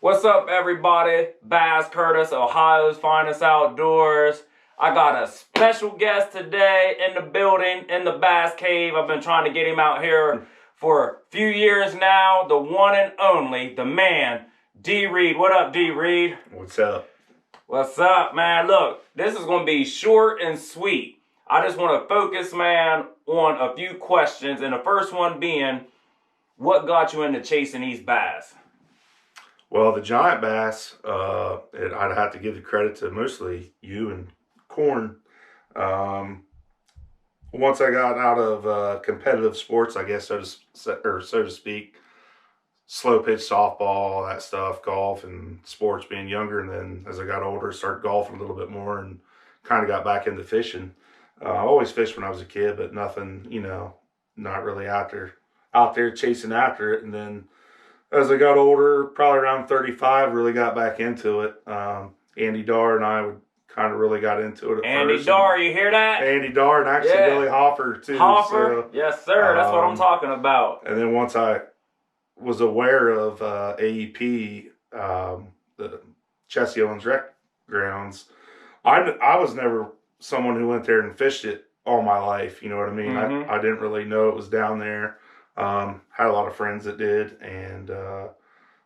What's up, everybody? Bass Curtis, Ohio's finest outdoors. I got a special guest today in the building, in the Bass Cave. I've been trying to get him out here for a few years now. The one and only, the man, D. Reed. What up, D. Reed? What's up? What's up, man? Look, this is going to be short and sweet. I just want to focus, man, on a few questions. And the first one being, what got you into chasing these bass? Well, the giant bass, I'd have to give the credit to mostly you and Corn. Once I got out of competitive sports, I guess, so to speak, slow pitch softball, all that stuff, golf and sports being younger. And then as I got older, started golfing a little bit more and kind of got back into fishing. I always fished when I was a kid, but nothing, not really out there chasing after it. And then as I got older, probably around 35, really got back into it. Andy Darr and I kind of really got into it at Andy first. Darr, you hear that? Andy Darr and actually Yeah. Billy Hoffer too. Hoffer? So, Yes, sir. That's what I'm talking about. and then once I was aware of AEP, the Chessie Owens Rec Grounds, I was never someone who went there and fished it all my life. You know what I mean? Mhm. I didn't really know it was down there. Had a lot of friends that did, and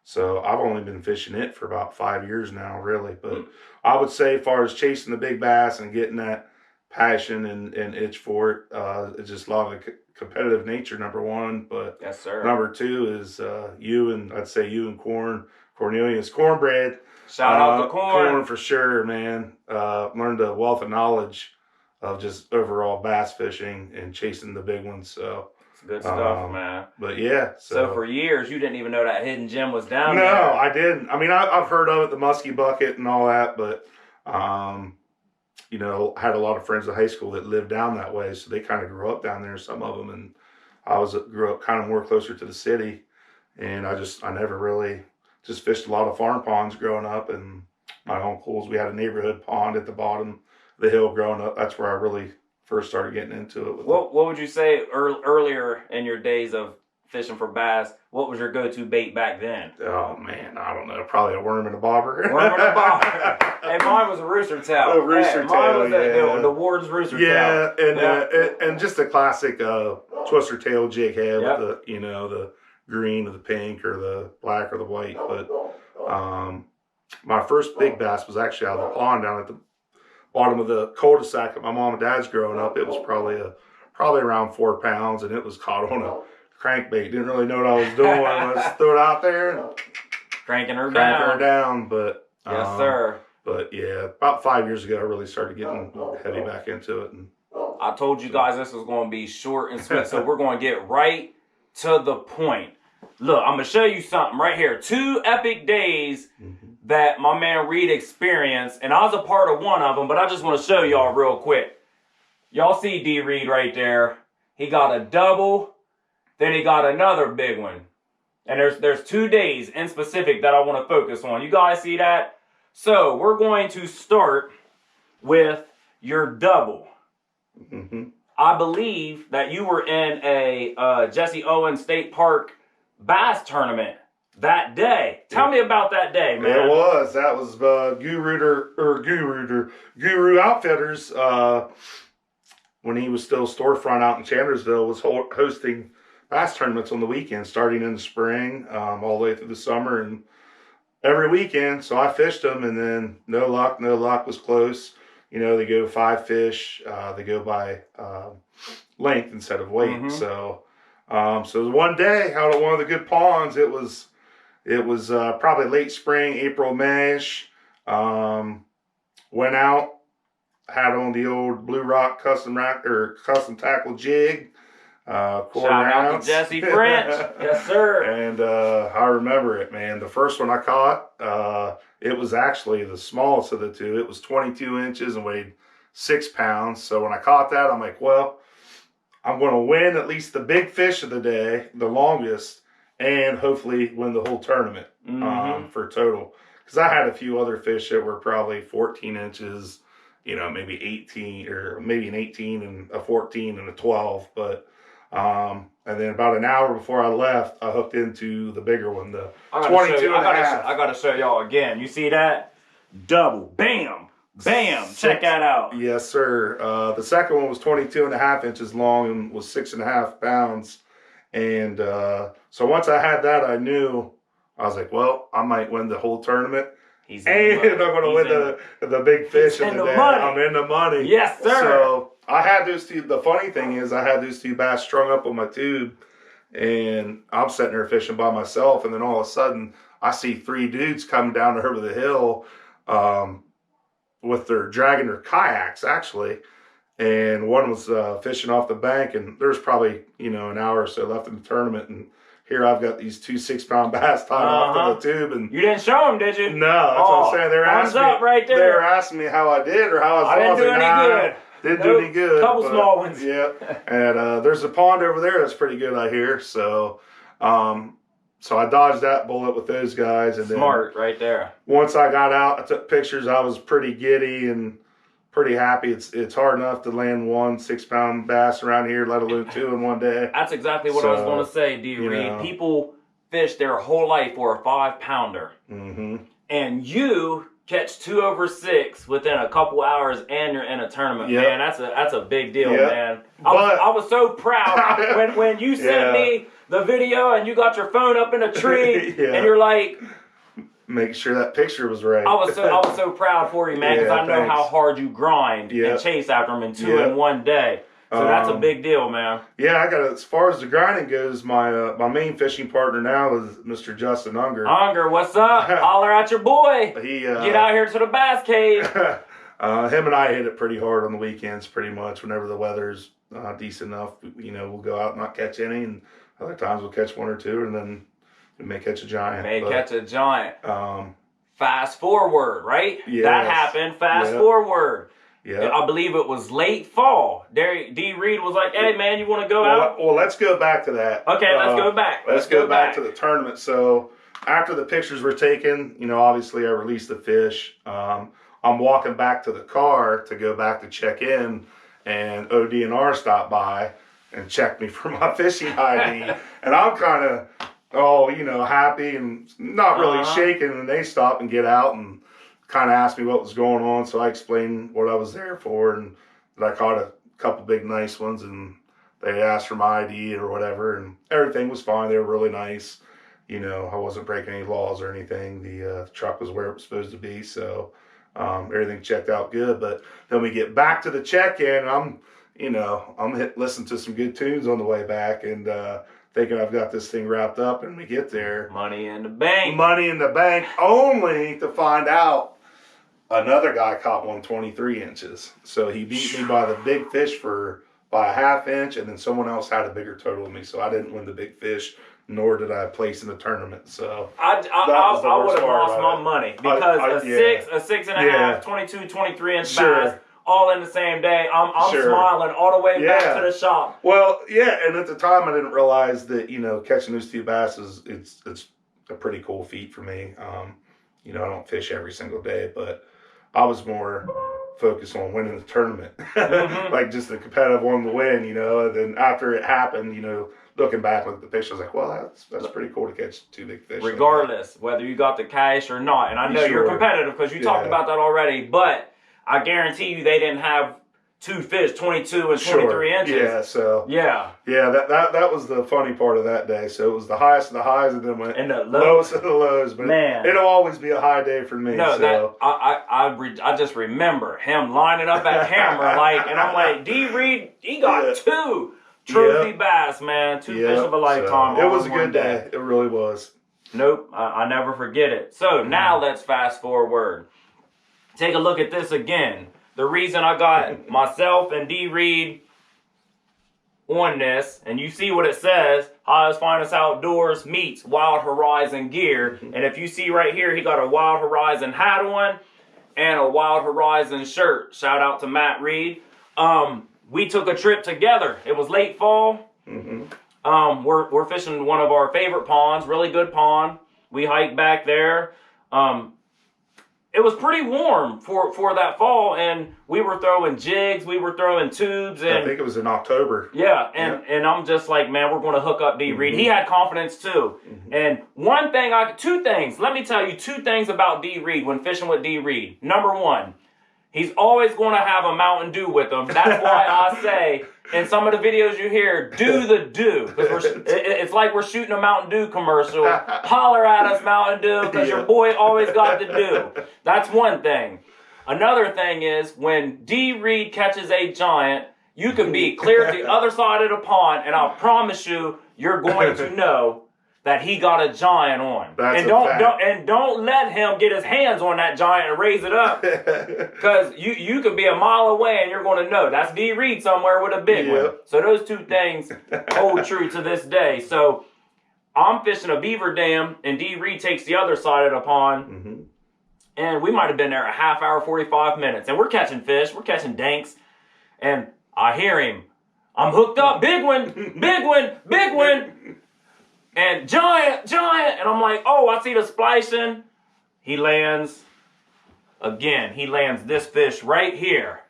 so I've only been fishing it for about 5 years now, really. But I would say, as far as chasing the big bass and getting that passion and itch for it, it's just a lot of the competitive nature, number one. But Yes, sir. number two is you and Cornelius Cornbread. Shout out to Corn. Corn for sure, man. Learned a wealth of knowledge of just overall bass fishing and chasing the big ones. So. It's good stuff, man. But yeah. So for years, you didn't even know that hidden gem was down there. there. No, I didn't. I mean, I've heard of it, the Muskie Bucket and all that, but, I had a lot of friends in high school that lived down that way, so they kind of grew up down there, some of them, and I grew up kind of more closer to the city, and I never really just fished a lot of farm ponds growing up, and my uncles, we had a neighborhood pond at the bottom of the hill growing up. That's where I really first started getting into it. What would you say earlier in your days of fishing for bass? What was your go-to bait back then? Oh man, I don't know. Probably a worm and a bobber. Worm and a bobber. Hey, mine was a rooster tail. A rooster tail. Mine was the Ward's rooster tail. And just a classic twister tail jig head with the green or the pink or the black or the white. But my first big bass was actually out of the pond down at the bottom of the cul-de-sac at my mom and dad's growing up. It was probably around 4 pounds, and it was caught on a crankbait. Didn't really know what I was doing. I just threw it out there and cranking her down. But yes, sir. But yeah, about 5 years ago, I really started getting heavy back into it. And I told you guys this was going to be short and sweet, so we're going to get right to the point. Look, I'm going to show you something right here. 2 epic days that my man Reed experienced, and I was a part of one of them, but I just want to show y'all real quick. Y'all see D. Reed right there. He got a double, then he got another big one. And there's 2 days in specific that I want to focus on. You guys see that? So we're going to start with your double. I believe that you were in a Jesse Owens State Park bass tournament that day. Tell me about that day, man. It was. That was Guru Outfitters, when he was still storefront out in Chandlersville, was hosting bass tournaments on the weekend, starting in the spring, all the way through the summer, and every weekend. So I fished them, and then no luck was close. They go 5 fish. They go by length instead of weight. So one day out of one of the good ponds, it was probably late spring, April, May-ish. Went out, had on the old Blue Rock custom tackle jig. Shout out to Jesse French. Yes, sir. And I remember it, man. The first one I caught, it was actually the smallest of the 2. It was 22 inches and weighed 6 pounds. So when I caught that, I'm like, well, I'm going to win at least the big fish of the day, the longest, and hopefully win the whole tournament for total. Because I had a few other fish that were probably 14 inches, maybe 18, or maybe an 18 and a 14 and a 12. But And then about an hour before I left, I hooked into the bigger one, the I 22 and a half. I gotta show y'all again. You see that? Double. Bam. Bam. Check that out. Yes, sir. The second one was 22 and a half inches long and was 6.5 pounds. And so once I had that, I knew, I was like, well, I might win the whole tournament. And I'm going to win the big fish of the day. I'm in the money. Yes, sir. So I had those two. The funny thing is, I had those 2 bass strung up on my tube, and I'm sitting there fishing by myself. And then all of a sudden, I see 3 dudes coming down over the hill with their dragging their kayaks, actually. And one was fishing off the bank, and there's probably, an hour or so left in the tournament. And here I've got these 2 6-pound bass tied off to the tube. And you didn't show them, did you? No, that's what I'm saying. They were asking me, right there. They were asking me how I did or how I was. I didn't do any good. Didn't do any good. Couple small ones. Yeah. And there's a pond over there that's pretty good, I hear. So, so I dodged that bullet with those guys. And smart, right there. Once I got out, I took pictures. I was pretty giddy and pretty happy. It's hard enough to land 1 6-pound bass around here, let alone 2 in one day. That's exactly what I was going to say, D. Reed. People fish their whole life for a 5-pounder. Mm-hmm. And you catch 2 over 6 within a couple hours and you're in a tournament. Yep. Man, that's a big deal, Yep. man. I was so proud when you sent me the video and you got your phone up in a tree and you're like, make sure that picture was right. I was so proud for you, man, because I know how hard you grind and chase after them in 2 in one day. So that's a big deal, man. Yeah, I got as far as the grinding goes, my main fishing partner now is Mr. Justin Unger. Unger, what's up? Holler at your boy. Get out here to the bass cave. Him and I hit it pretty hard on the weekends, pretty much. Whenever the weather's decent enough, we'll go out and not catch any, and other times we'll catch 1 or 2, and then we may catch a giant. Catch a giant. Fast forward, right? Yes. That happened. Fast forward. Yeah. I believe it was late fall. D. Reed was like, hey, man, you want to go out? Well, let's go back to that. Okay, let's go back. Let's go back to the tournament. So after the pictures were taken, obviously I released the fish. I'm walking back to the car to go back to check in, and ODNR stopped by and checked me for my fishing ID. And I'm kind of, happy and not really shaking. And they stop and get out and kind of asked me what was going on. So I explained what I was there for and that I caught a couple big nice ones, and they asked for my ID or whatever, and everything was fine. They were really nice. I wasn't breaking any laws or anything. The truck was where it was supposed to be. So everything checked out good. But then we get back to the check-in, and I'm listening to some good tunes on the way back, and thinking I've got this thing wrapped up, and we get there. Money in the bank. Money in the bank, only to find out another guy caught 123 inches. So he beat me by the big fish by a half inch, and then someone else had a bigger total than me. So I didn't win the big fish, nor did I place in the tournament. So I would have lost my money because a 6.5, 22, 23 inch bass, all in the same day. I'm smiling all the way back to the shop. Well, yeah, and at the time I didn't realize that catching those 2 bass it's a pretty cool feat for me. I don't fish every single day, but I was more focused on winning the tournament, like just the competitive one to win. And then after it happened, looking back at the picture, I was like, well, that's pretty cool to catch 2 big fish. Regardless, whether you got the cash or not, and I know you're competitive because you talked about that already, but I guarantee you they didn't have 2 fish 22 and 23 inches. Yeah, so that was the funny part of that day. So it was the highest of the highs, and then went the lowest of the lows. But it'll always be a high day for me. No, I just remember him lining up at camera and I'm like, D. Reed, he got 2 trophy bass, man, 2 fish of a lifetime. It was a good day. It really was. Nope, I never forget it. So now let's fast forward. Take a look at this again. The reason I got myself and D. Reed on this, and you see what it says, Highest Finest Outdoors meets Wild Horizon gear. And if you see right here, he got a Wild Horizon hat on and a Wild Horizon shirt. Shout out to Matt Reed. We took a trip together. It was late fall. We're fishing one of our favorite ponds, really good pond. We hiked back there. it was pretty warm for that fall, and we were throwing jigs, we were throwing tubes, and I think it was in October. Yeah, and I'm just like, man, we're going to hook up D. Reed. He had confidence too. And two things. Let me tell you 2 things about D. Reed when fishing with D. Reed. Number 1, he's always going to have a Mountain Dew with him. That's why I say in some of the videos you hear, do the do. Because it's like we're shooting a Mountain Dew commercial. Holler at us, Mountain Dew, because your boy always got the do. That's one thing. Another thing is when D. Reed catches a giant, you can be clear to the other side of the pond, and I promise you, you're going to know that he got a giant on. That's and don't let him get his hands on that giant and raise it up, because you could be a mile away and you're going to know that's D. Reed somewhere with a big one. So those 2 things hold true to this day. So I'm fishing a beaver dam, and D. Reed takes the other side of the pond, and we might have been there a half hour, 45 minutes, and we're catching fish, we're catching danks, and I hear him. I'm hooked up, big one, big one, big one. And giant. And I'm like, oh, I see the splicing. He lands again. He lands this fish right here.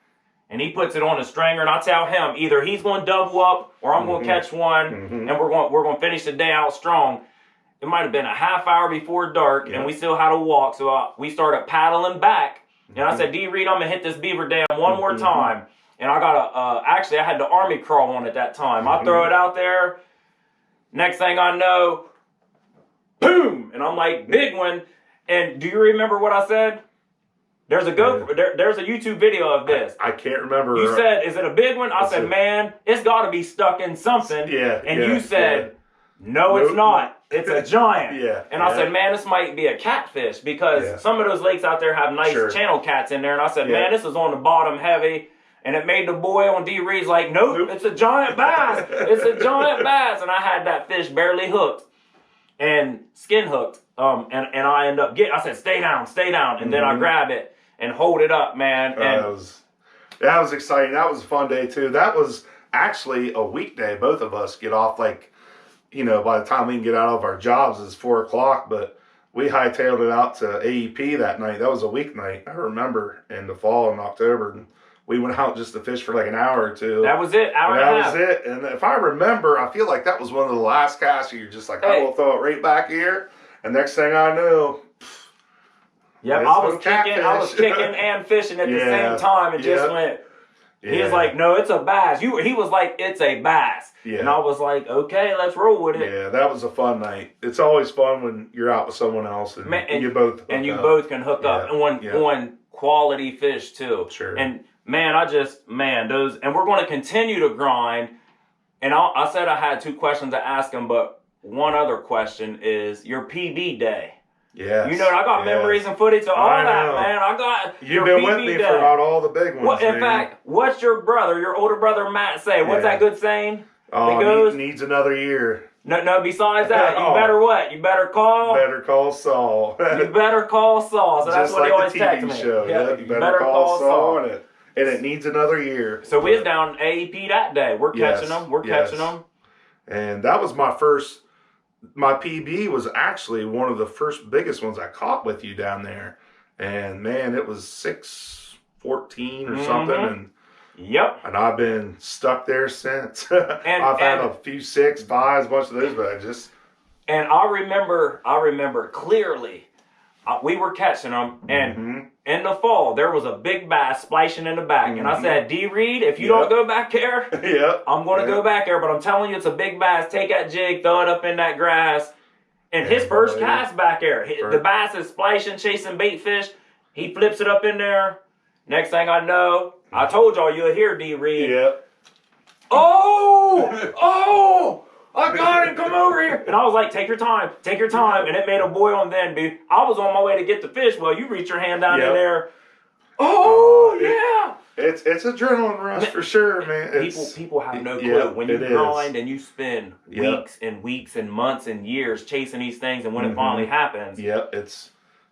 And he puts it on a stringer. And I tell him either he's going to double up or I'm going to catch one. And we're going to finish the day out strong. It might have been a half hour before dark. And we still had to walk. So we started paddling back. And I said, D. Reed, I'm going to hit this beaver dam one more time. And I got actually I had the army crawl on at that time. I throw it out there. Next thing I know, boom! And I'm like, big one. And do you remember what I said? There's a there's a YouTube video of this. I can't remember. You said, is it a big one? I said, man, it's got to be stuck in something. And you said, no, it's not. It's a giant. And I said, man, this might be a catfish, because some of those lakes out there have nice channel cats in there. And I said, man, this is on the bottom heavy. And it made the boy on D. Reed's like, nope, it's a giant bass. It's a giant bass. And I had that fish barely hooked and skin hooked. And I end up I said, stay down. And then I grab it and hold it up, man. And that was exciting. That was a fun day too. That was actually a weekday. Both of us get off by the time we can get out of our jobs, it's 4 o'clock. But we hightailed it out to AEP that night. That was a weeknight, I remember, in the fall in October. And we went out just to fish for like an hour or 2. That was it, hour and a half. That was it. And if I remember, I feel like that was one of the last casts where you're just like, I will throw it right back here. And next thing I knew, I was kicking and fishing at the same time, and just went. He was like, no, it's a bass. He was like, it's a bass. And I was like, okay, let's roll with it. Yeah, that was a fun night. It's always fun when you're out with someone else and you both hook up. Both can hook up on quality fish too. Sure. And man, those, and we're going to continue to grind. And I said I had 2 questions to ask him, but one other question is your PB day. Yes. I got memories and footage of all that, man. I got You've been with me for about all the big ones, in fact, what's your older brother Matt say? What's that good saying? Oh, it goes, needs another year. No, besides that, you better what? You better call? Better call Saul. You better call Saul. So that's just what like he always the texts TV me. show. Yeah, you better call Saul on it. And it needs another year. So we was down AEP that day. We're catching them. We're catching them. And that was my PB was actually one of the first biggest ones I caught with you down there. And man, it was 6:14 or something. And I've been stuck there since. I've had a few 6, 5s, a bunch of those, but I just. And I remember clearly. We were catching them, and in the fall, there was a big bass splashing in the back. And I said, D. Reed, if you don't go back there, I'm going to go back there. But I'm telling you, it's a big bass. Take that jig, throw it up in that grass. And his first cast back there, the bass is splashing, chasing bait fish. He flips it up in there. Next thing I know, I told y'all you'll hear D. Reed. Oh! I got him, come over here. And I was like, take your time. And it made a boil on then, dude. I was on my way to get the fish. Well, you reach your hand down in there. It's adrenaline rush for sure, man. People have no clue. When you grind and you spend weeks and weeks and months and years chasing these things, and when it finally happens. It's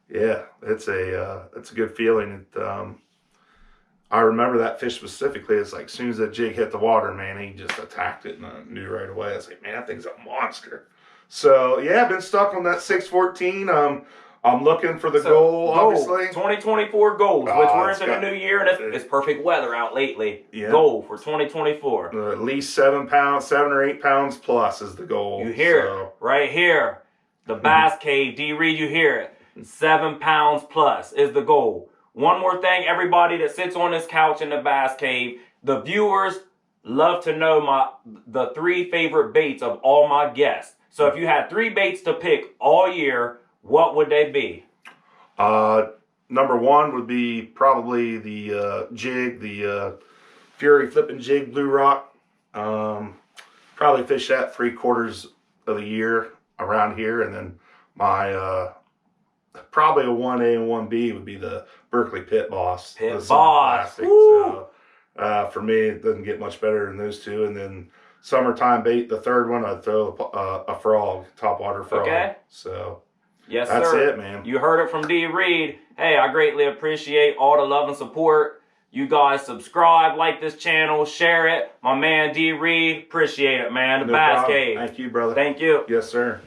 a good feeling. I remember that fish specifically. It's like as soon as that jig hit the water, man, he just attacked it, and I knew right away. I was like, man, that thing's a monster. So yeah, I've been stuck on that 6:14. I'm looking for the goal, obviously. 2024 goals, which we're into the new year, and it's perfect weather out lately. Yeah. Goal for 2024. At least 7 or 8 pounds plus is the goal. You hear it right here. The Bass Cave, D. Reed, you hear it. 7 pounds plus is the goal. One more thing, everybody that sits on this couch in the Bass Cave, the viewers love to know the 3 favorite baits of all my guests. So if you had 3 baits to pick all year, what would they be? Number 1 would be probably the jig, the Fury Flipping Jig Blue Rock. Probably fish that 3/4 of the year around here, and then my probably a 1A and 1B would be the Berkley Pit Boss. Pit Boss. So, for me, it doesn't get much better than those 2. And then summertime bait, the 3rd one, I'd throw a frog, topwater frog. Okay. So yes, that's sir. it, man. You heard it from D. Reed. Hey, I greatly appreciate all the love and support. You guys subscribe, like this channel, share it. My man D. Reed, appreciate it, man. The Bass Cave. Thank you, brother. Thank you. Yes, sir.